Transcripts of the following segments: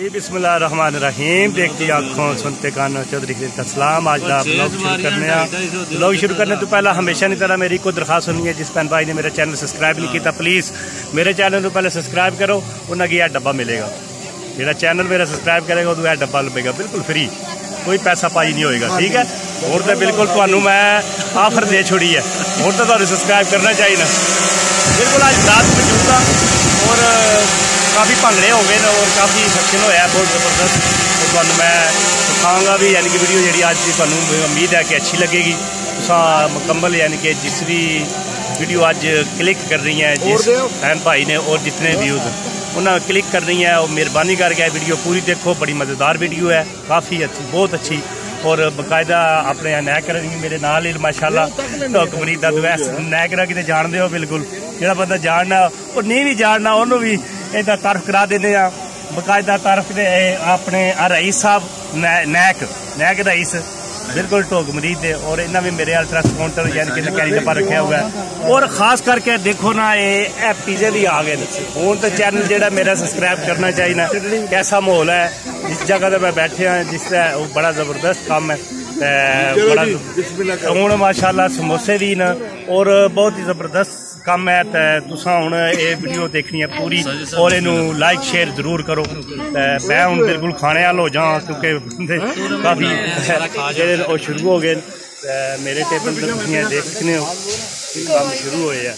जी बिस्मिल्लाहिर्रहमानिर्रहीम। देखती आँखों सुनते कानों चौधरी का सलाम। आज का ब्लॉग शुरू करने तो पहला हमेशा नहीं तरह मेरी को दरखास्त सुनी है, जिस भैन भाई ने मेरा चैनल सब्सक्राइब नहीं किया प्लीज़ मेरे चैनल को पहले सब्सक्राइब करो। उन्हें यह डब्बा मिलेगा, मेरा चैनल मेरा सब्सक्राइब करेगा तो यह डब्बा लभेगा बिल्कुल फ्री, कोई पैसा पाई नहीं होएगा। ठीक है, और तो बिल्कुल थानू मैं ऑफर दे छोड़ी है, और तो तुहानू सब्सक्राइब करना चाहिए ना। बिल्कुल आज रात मौजूद था और काफ़ी भंगड़े हो गए और काफ़ी फंक्शन होया बहुत ज़बरदस्त। तो थानू मैं दिखाऊंगा भी, यानी कि वीडियो जी अज की थानू उम्मीद है कि अच्छी लगेगी। मुकम्मल यानी कि जिस भी वीडियो अज क्लिक कर रही हैं जिस बहन भाई ने और जितने व्यूज़ उन्हें क्लिक कर रही हैं और मेहरबानी करके वीडियो पूरी देखो। बड़ी मज़ेदार वीडियो है, काफ़ी अच्छी, बहुत अच्छी और बाकायदा अपने नैकर मेरे नाल ही माशाल्लाह हुकमरीद का दुआ नैकरा कितने जानते हो, बिल्कुल जो बंदा जानना और नहीं भी जानना उन्होंने भी इहदा तारफ करा देने बाकायदा तारफ अपने रईस साहब नैक रईस बिल्कुल टोक मरीद है और इन्हें भी मेरे अल्ट्रासाउंड यानी कि कैरी डब्बा रखा हुआ है। और खास करके देखो ना ये पिज़्ज़े भी आ गए हूँ तो चैनल जो मेरा सब्सक्राइब करना चाहिए ना। कैसा माहौल है जिस जगह पर मैं बैठे हैं जिस वो बड़ा ज़बरदस्त काम है, बड़ा हूँ माशाल्लाह समोसे भी न और बहुत ही ज़बरदस्त काम है। तो तुसा हुण ये वीडियो देखनी है पूरी और इनू लाइक शेयर जरूर करो। मैं हूँ बिल्कुल खाने वाल हो जाऊँ क्योंकि काफ़ी शुरू हो गए मेरे टेबल पर तुम देख सकते हो काम शुरू होए है।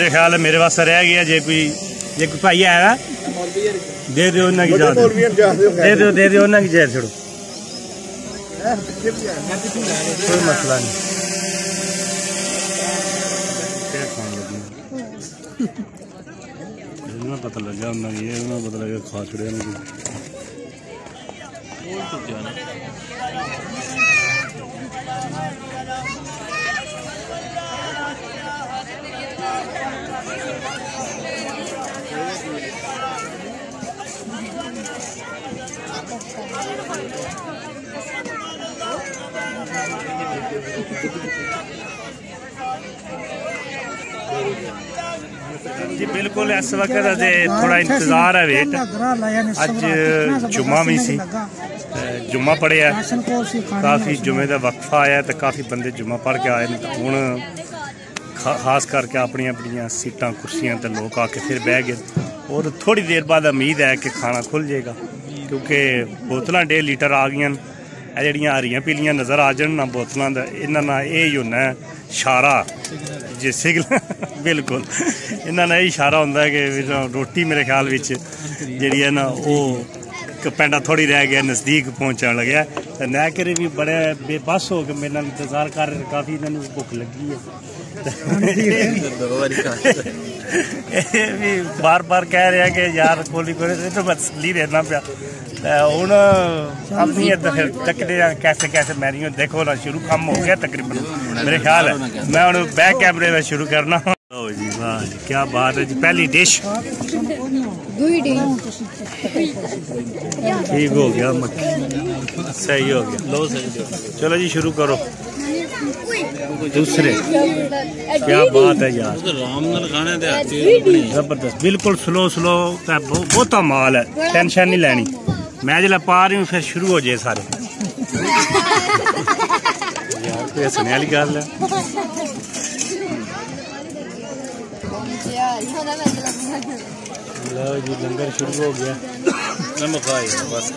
मेरे ख्याल है मेरे वास्ते रह गया जे कोई भाई है दे दो उन्हें की जा दे दो उन्हें की जहर छोड़ो कोई मसला नहीं पता लग गया ये पता लगे खा छड़े जी बिल्कुल इस वक्त थोड़ा इंतजार है वेट अज जुम्मा भी सी जुम्मा पढ़िया काफ़ी जुम्मे का वक्फा आया तो काफ़ी बंदे जुम्मा पढ़ के आए हूँ खास करके अपनी अपनी सीटां कुर्सियां तो लोग आके फिर बह गए और थोड़ी देर बाद उम्मीद है कि खाना खुल जाएगा क्योंकि बोतल 1.5 लीटर आ गई जड़ियाँ हरियां पीलियां नज़र आ जान ना बोतलों का इन्होंने यही होना है इशारा जी सिग्नल बिल्कुल इन्होंने यही इशारा होंगे कि रोटी मेरे ख्याल में जी है ना वो पेंडा थोड़ी रह गया नज़दीक पहुँचने लगे तो नैकरे भी बड़े बेबस हो के मेरे इंतजार कर काफ़ी इन्होंने भुख लगी है भी बार बार कह रहे हैं कि यार खोली तो बस ली रहना पाया हूँ अब नहीं है फिर तकते कैसे कैसे मैरियो देखो ना शुरू काम हो गया तकरीबन मेरे ख्याल है मैं हूँ बैक कैमरे में शुरू करना लो जी वाह जी क्या बात है जी पहली डिश ठीक हो गया सही हो गया लो सही चलो जी शुरू करो दूसरे क्या बात है यार जबरदस्त बिल्कुल स्लो स्लो बहुत माल है टेंशन नहीं लेनी मैं जिला पा रही हूँ फिर शुरू हो जाए सारे यार कोई हंसने वाली गल है लो जी लंगर शुरू हो गया बस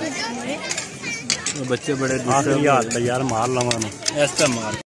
बच्चे बड़े आखिरी हाथ यार मार लवा ऐसा मार